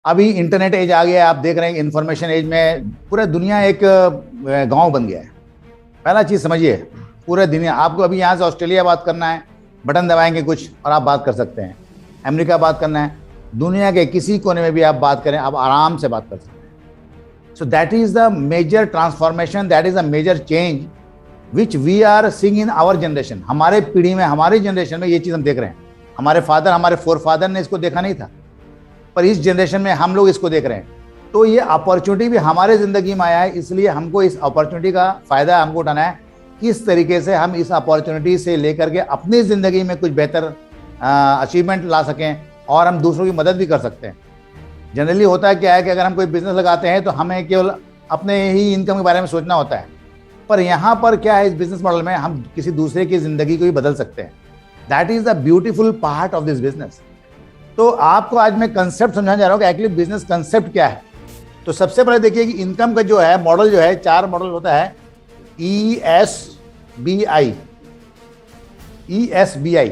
अभी internet as आ गया है, आप देख रहे हैं इंफॉर्मेशन एज में पूरा दुनिया एक गांव बन गया है। पहला चीज समझिए, पूरे दुनिया, आपको अभी यहाँ से ऑस्ट्रेलिया बात करना है, बटन दबाएंगे कुछ और आप बात कर सकते हैं। अमेरिका बात करना है, दुनिया के किसी कोने में भी आप बात करें, आप आराम से बात कर सकते हैं। So that is the major transformation, that is the major change which we are seeing in our generation. हमारे पीढ़ी में, हमारी जनरेशन में ये चीज हम देख रहे हैं। हमारे फादर, हमारे फोर फादर ने इसको देखा नहीं था, पर इस जनरेशन में हम लोग इसको देख रहे हैं। तो ये अपॉर्चुनिटी भी हमारे जिंदगी में आया है, इसलिए हमको इस अपॉर्चुनिटी का फायदा हमको उठाना है। किस तरीके से हम इस अपॉर्चुनिटी से लेकर के अपनी जिंदगी में कुछ बेहतर अचीवमेंट ला सकें और हम दूसरों की मदद भी कर सकते हैं। जनरली होता है क्या है कि अगर हम कोई बिजनेस लगाते हैं तो हमें केवल अपने ही इनकम के बारे में सोचना होता है, पर यहाँ पर क्या है, इस बिजनेस मॉडल में हम किसी दूसरे की जिंदगी को भी बदल सकते हैं। That is the beautiful part of this business. तो आपको आज मैं कंसेप्ट समझाने जा रहा हूँ कि एक्चुअली बिजनेस कंसेप्ट क्या है। तो सबसे पहले देखिए कि इनकम का जो है मॉडल, जो है 4 मॉडल होता है। ESBI। ESBI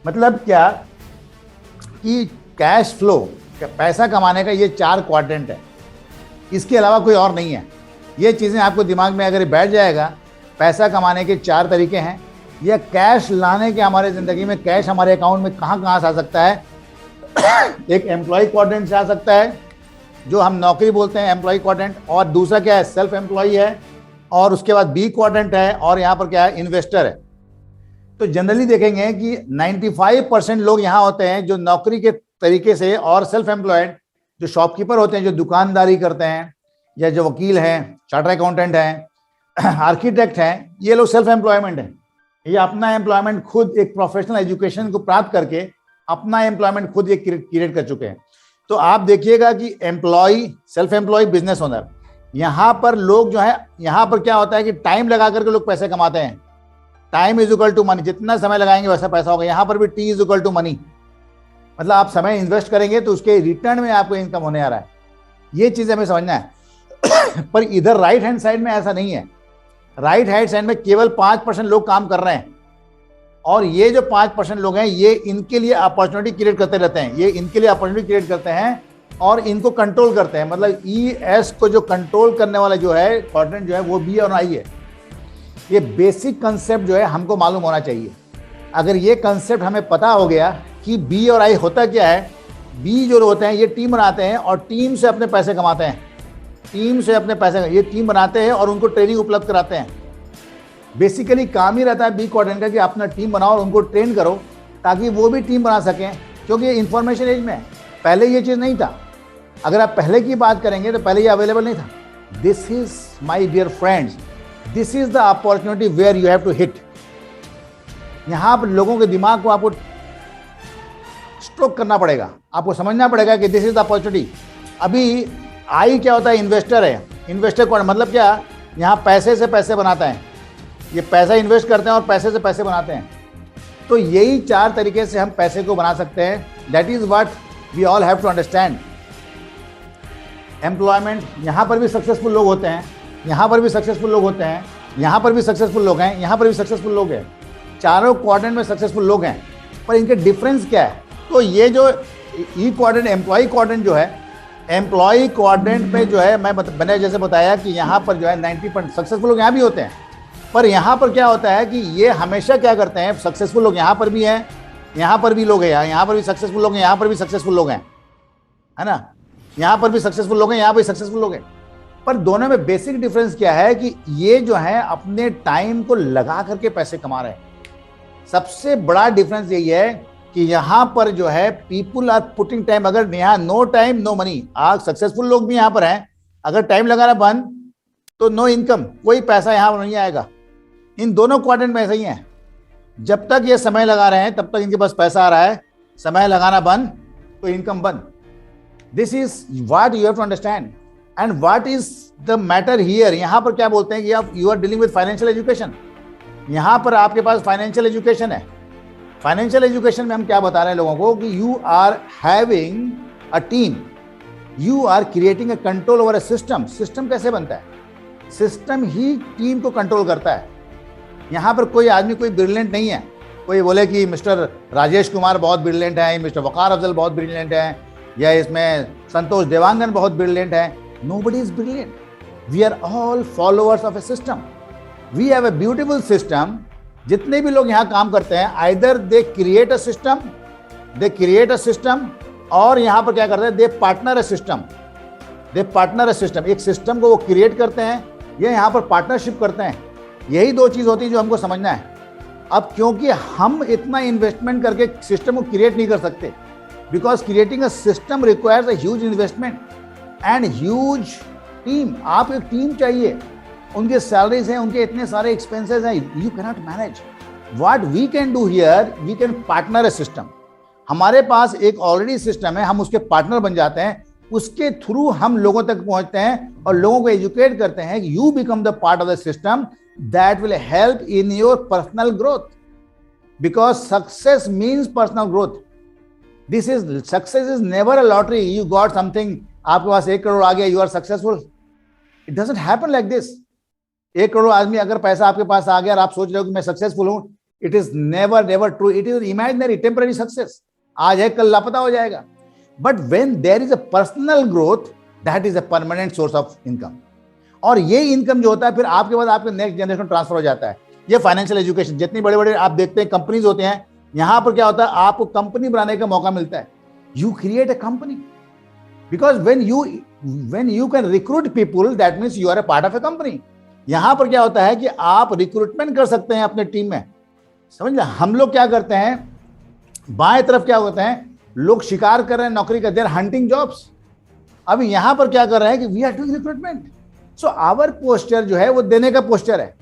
मतलब क्या कि कैश फ्लो, पैसा कमाने का ये 4 क्वाड्रेंट है, इसके अलावा कोई और नहीं है। ये चीज़ें आपको दिमाग में अगर बैठ जाएगा, पैसा कमाने के 4 तरीके हैं, या कैश लाने के, हमारे ज़िंदगी में कैश हमारे अकाउंट में कहाँ कहाँ से आ सकता है। एक एम्प्लॉय क्वाड्रेंट से आ सकता है, जो हम नौकरी बोलते हैं, एम्प्लॉय क्वाड्रेंट, और दूसरा क्या है, सेल्फ एम्प्लॉय है, और उसके बाद बी क्वाड्रेंट है, और यहाँ पर क्या है, इन्वेस्टर है। तो जनरली देखेंगे कि 95% लोग यहाँ होते हैं जो नौकरी के तरीके से, और सेल्फ एम्प्लॉयड जो शॉपकीपर होते हैं, जो दुकानदारी करते हैं, या जो वकील हैं, चार्टर अकाउंटेंट हैं, आर्किटेक्ट हैं, ये लोग सेल्फ एम्प्लॉयमेंट हैं। ये अपना एम्प्लॉयमेंट खुद एक प्रोफेशनल एजुकेशन को प्राप्त करके अपना एम्प्लॉयमेंट खुद ये क्रिएट कर चुके हैं। तो आप देखिएगा कि employ, self employ, business owner, यहाँ पर लोग जो है, यहाँ पर क्या होता है कि टाइम लगा करके लोग पैसे कमाते हैं। Time is equal to money, जितना समय लगाएंगे वैसा पैसा होगा। यहाँ पर भी T is equal to money, मतलब आप समय इन्वेस्ट करेंगे तो उसके रिटर्न में आपको इनकम होने आ रहा है। ये चीज हमें समझना है। पर इधर राइट हैंड साइड में ऐसा नहीं है। राइट हैंड साइड में केवल 5% लोग काम कर रहे हैं, और ये जो 5% लोग हैं, ये इनके लिए अपॉर्चुनिटी क्रिएट करते रहते हैं। ये इनके लिए अपॉर्चुनिटी क्रिएट करते हैं और इनको कंट्रोल करते हैं। मतलब ES को जो कंट्रोल करने वाला जो है क्वाड्रेंट जो है, वो B और I है। ये बेसिक कंसेप्ट जो है हमको मालूम होना चाहिए। अगर ये कंसेप्ट हमें पता हो गया कि B और I होता क्या है, B जो होते हैं ये टीम बनाते हैं और टीम से अपने पैसे कमाते हैं। टीम से अपने पैसे, ये टीम बनाते हैं और उनको ट्रेनिंग उपलब्ध कराते हैं। बेसिकली काम ही रहता है बी क्वाड्रेंट का कि अपना टीम बनाओ और उनको ट्रेन करो ताकि वो भी टीम बना सकें, क्योंकि ये इंफॉर्मेशन एज में है। पहले ये चीज़ नहीं था। अगर आप पहले की बात करेंगे तो पहले ये अवेलेबल नहीं था। This is my dear friends, this is the opportunity where you have to hit. यहाँ पर लोगों के दिमाग को आपको स्ट्रोक करना पड़ेगा, आपको समझना पड़ेगा कि दिस इज द अपॉर्चुनिटी। अभी आई क्या होता है, इन्वेस्टर है। इन्वेस्टर कौन, मतलब क्या, यहाँ पैसे से पैसे बनाता है। ये पैसा इन्वेस्ट करते हैं और पैसे से पैसे बनाते हैं। तो यही 4 तरीके से हम पैसे को बना सकते हैं। That is what we all have to understand. Employment, यहाँ पर भी सक्सेसफुल लोग होते हैं, यहाँ पर भी सक्सेसफुल लोग होते हैं, यहाँ पर भी सक्सेसफुल लोग हैं, यहाँ पर भी सक्सेसफुल लोग हैं। चारों क्वाड्रेंट में सक्सेसफुल लोग हैं, पर इनके डिफरेंस क्या है। तो ये जो ई क्वाड्रेंट, एम्प्लॉय क्वाड्रेंट जो है, एम्प्लॉय क्वाड्रेंट में जो है, मैंने जैसे बताया कि यहाँ पर जो है 90% सक्सेसफुल लोग यहाँ भी होते हैं, पर यहाँ पर क्या होता है कि ये हमेशा क्या करते हैं, सक्सेसफुल लोग यहाँ पर भी हैं, यहाँ पर भी लोग हैं, यहाँ पर भी सक्सेसफुल लोग हैं, यहाँ पर भी सक्सेसफुल लोग हैं, है ना, यहाँ पर भी सक्सेसफुल लोग हैं, यहाँ पर भी सक्सेसफुल लोग हैं। पर दोनों में बेसिक डिफरेंस क्या है कि ये जो है अपने टाइम को लगा करके पैसे कमा रहे हैं। सबसे बड़ा डिफरेंस यही है कि यहाँ पर जो है पीपुल आर पुटिंग टाइम। अगर यहाँ नो टाइम नो मनी, आज सक्सेसफुल लोग भी यहाँ पर हैं, अगर टाइम लगाना बंद तो नो इनकम, कोई पैसा यहाँ पर नहीं आएगा। इन दोनों क्वाड्रेंट में ऐसा ही है। जब तक ये समय लगा रहे हैं तब तक इनके पास पैसा आ रहा है, समय लगाना बंद तो इनकम बंद। This is what you have to understand and what is the matter here. यहाँ पर क्या बोलते हैं कि आप you are dealing with financial education. यहाँ पर आपके पास फाइनेंशियल एजुकेशन है। फाइनेंशियल एजुकेशन में हम क्या बता रहे हैं लोगों को कि you are having a team, you are creating a control over a system. System कैसे बनता है, सिस्टम ही टीम को कंट्रोल करता है। यहाँ पर कोई आदमी कोई ब्रिलियंट नहीं है। कोई बोले कि मिस्टर राजेश कुमार बहुत ब्रिलियंट है, मिस्टर वकार अफजल बहुत ब्रिलियंट है, या इसमें संतोष देवांगन बहुत ब्रिलियंट है। Nobody is brilliant, we are all followers of a system, we have a beautiful system. जितने भी लोग यहाँ काम करते हैं, either they create a system और यहाँ पर क्या करते हैं, दे पार्टनर अ सिस्टम। एक सिस्टम को वो क्रिएट करते हैं या यहाँ पर पार्टनरशिप करते हैं। यही दो चीज होती है जो हमको समझना है। अब क्योंकि हम इतना इन्वेस्टमेंट करके सिस्टम को क्रिएट नहीं कर सकते, because creating a system requires a huge investment and huge team. आप एक टीम चाहिए, उनके सैलरीज हैं, उनके इतने सारे एक्सपेंसेस हैं, you can not manage. What we can do here, we can partner a system. हमारे पास एक ऑलरेडी सिस्टम है, हम उसके पार्टनर बन जाते हैं, उसके थ्रू हम लोगों तक पहुंचते हैं और लोगों को एजुकेट करते हैं। You become the part of the system that will help in your personal growth, because success means personal growth. Success is never a lottery. You got something, आपके पास 1 करोड़ आ गया, you are successful. It doesn't happen like this. 1 crore आदमी अगर पैसा आपके पास आ गया और आप सोच रहे हो कि मैं सक्सेसफुल हूं, it is never true. It is an imaginary, temporary success. आज है, कल लापता हो जाएगा. But when there is a personal growth, that is a permanent source of income. और ये इनकम जो होता है फिर आपके बाद आपके नेक्स्ट जनरेशन ट्रांसफर हो जाता है। ये फाइनेंशियल एजुकेशन, जितनी बड़े बड़े आप देखते हैं कंपनीज होते हैं, यहां पर क्या होता है, आपको कंपनी बनाने का मौका मिलता है। You create a company because when you can recruit people, that means you are a part of a company. यहां पर क्या होता है कि आप रिक्रूटमेंट कर सकते हैं अपने टीम में। समझ लें, हम लोग क्या करते हैं, बाएं तरफ क्या होता है, लोग शिकार कर रहे हैं नौकरी का, देयर हंटिंग जॉब्स। अभी यहां पर क्या कर रहे हैं कि we are doing recruitment. So our posture जो है वो देने का पोस्चर है।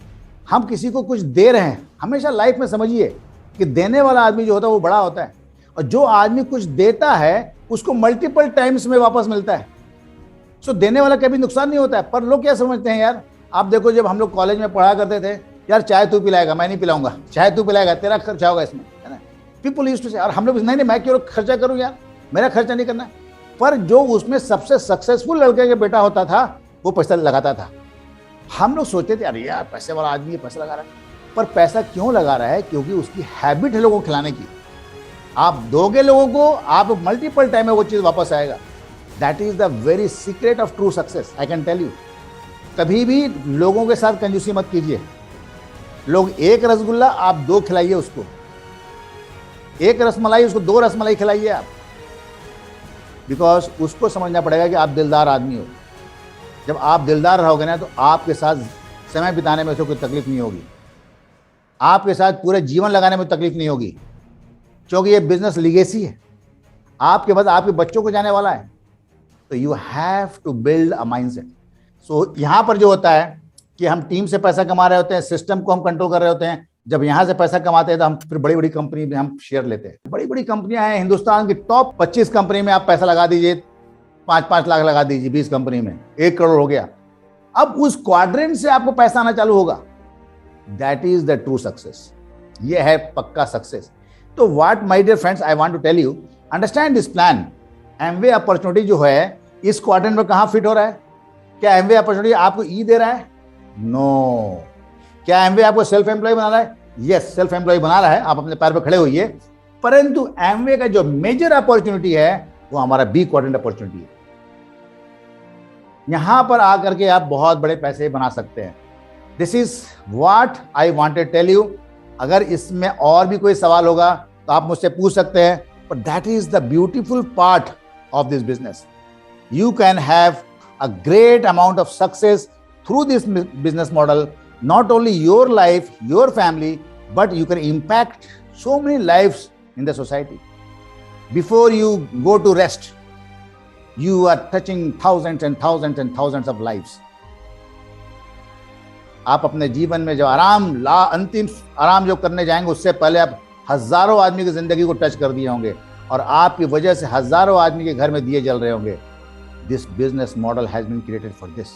हम किसी को कुछ दे रहे हैं। हमेशा लाइफ में समझिए कि देने वाला आदमी जो होता है वो बड़ा होता है, और जो आदमी कुछ देता है उसको मल्टीपल टाइम्स में वापस मिलता है। सो देने वाला कभी नुकसान नहीं होता है। पर लोग क्या समझते हैं यार, आप देखो जब हम लोग कॉलेज में पढ़ा करते थे, यार चाय तू पिलाएगा, मैं नहीं पिलाऊंगा, चाय तू पिलाएगा, तेरा खर्चा होगा इसमें, है ना। पीपल यूज्ड टू से, और हम लोग नहीं, मैं क्यों खर्चा करूं यार, मेरा खर्चा नहीं करना। पर जो उसमें सबसे सक्सेसफुल लड़के का बेटा होता था वो पैसा लगाता था। हम लोग सोचते थे अरे यार पैसे वाला आदमी है, पैसा लगा रहा है। पर पैसा क्यों लगा रहा है, क्योंकि उसकी हैबिट है लोगों को खिलाने की। आप दोगे लोगों को, आप मल्टीपल टाइम में वो चीज वापस आएगा। That is the very secret of true success, I can tell you. कभी भी लोगों के साथ कंजूसी मत कीजिए। लोग 1 रसगुल्ला, आप 2 खिलाइए उसको। 1 रसमलाई, उसको 2 रसमलाई खिलाइए आप, बिकॉज उसको समझना पड़ेगा कि आप दिलदार आदमी हो। जब आप दिलदार रहोगे ना, तो आपके साथ समय बिताने में उसे कोई तकलीफ नहीं होगी, आपके साथ पूरे जीवन लगाने में तकलीफ नहीं होगी, क्योंकि ये बिजनेस लीगेसी है, आपके बाद आपके बच्चों को जाने वाला है। तो you have to build a mindset. So यहाँ पर जो होता है कि हम टीम से पैसा कमा रहे होते हैं, सिस्टम को हम कंट्रोल कर रहे होते हैं। जब यहाँ से पैसा कमाते हैं तो हम फिर बड़ी बड़ी कंपनी में हम शेयर लेते हैं। बड़ी बड़ी कंपनियां हैं, हिंदुस्तान की टॉप 25 कंपनी में आप पैसा लगा दीजिए, 5-5 लाख लगा दीजिए, 20 कंपनी में 1 करोड़ हो गया। अब उस क्वाड्रेंट से आपको पैसा आना चालू होगा। That is the true success. ये है पक्का सक्सेस। तो what my dear friends, I want to tell you, understand this plan. Amway opportunity जो है इस क्वाड्रेंट में कहां फिट हो रहा है? क्या एमवे अपॉर्चुनिटी आपको ई दे रहा है? नो। क्या एमवे आपको सेल्फ एम्प्लॉय बना रहा है? यस, सेल्फ एम्प्लॉय बना रहा है, आप अपने पैर पर खड़े होइए। परंतु एमवे का जो मेजर अपॉर्चुनिटी है वो हमारा बी क्वाड्रेंट अपॉर्चुनिटी है। यहां पर आकर के आप बहुत बड़े पैसे बना सकते हैं। This is what I wanted tell you. अगर इसमें और भी कोई सवाल होगा तो आप मुझसे पूछ सकते हैं, but that is the beautiful part of this business. You can have a great amount of success through this business model, not only your life, your family, but you can impact so many lives in the society. Before you go to rest, you are touching thousands and thousands and thousands of lives. आप अपने जीवन में जो अंतिम आराम जो करने जाएंगे, उससे पहले आप हजारों आदमी की जिंदगी को टच कर दिए होंगे, और आपकी वजह से हजारों आदमी के घर में दिए जल रहे होंगे। This business model has been created for this.